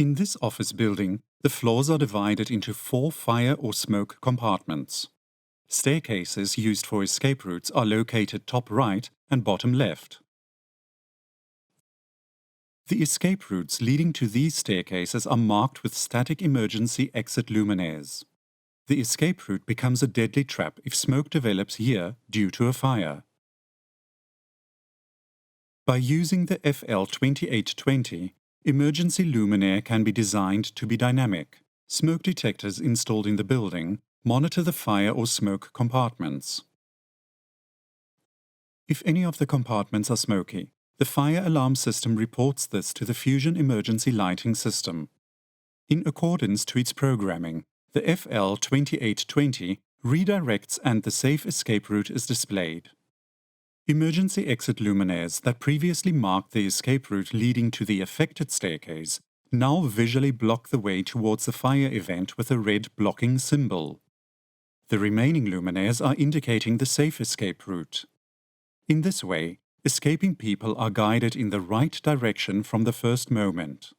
In this office building, the floors are divided into 4 fire or smoke compartments. Staircases used for escape routes are located top right and bottom left. The escape routes leading to these staircases are marked with static emergency exit luminaires. The escape route becomes a deadly trap if smoke develops here due to a fire. By using the FL2820, emergency luminaire can be designed to be dynamic. Smoke detectors installed in the building monitor the fire or smoke compartments. If any of the compartments are smoky, the fire alarm system reports this to the Fusion emergency lighting system. In accordance to its programming, the FL2820 redirects and the safe escape route is displayed. Emergency exit luminaires that previously marked the escape route leading to the affected staircase now visually block the way towards the fire event with a red blocking symbol. The remaining luminaires are indicating the safe escape route. In this way, escaping people are guided in the right direction from the first moment.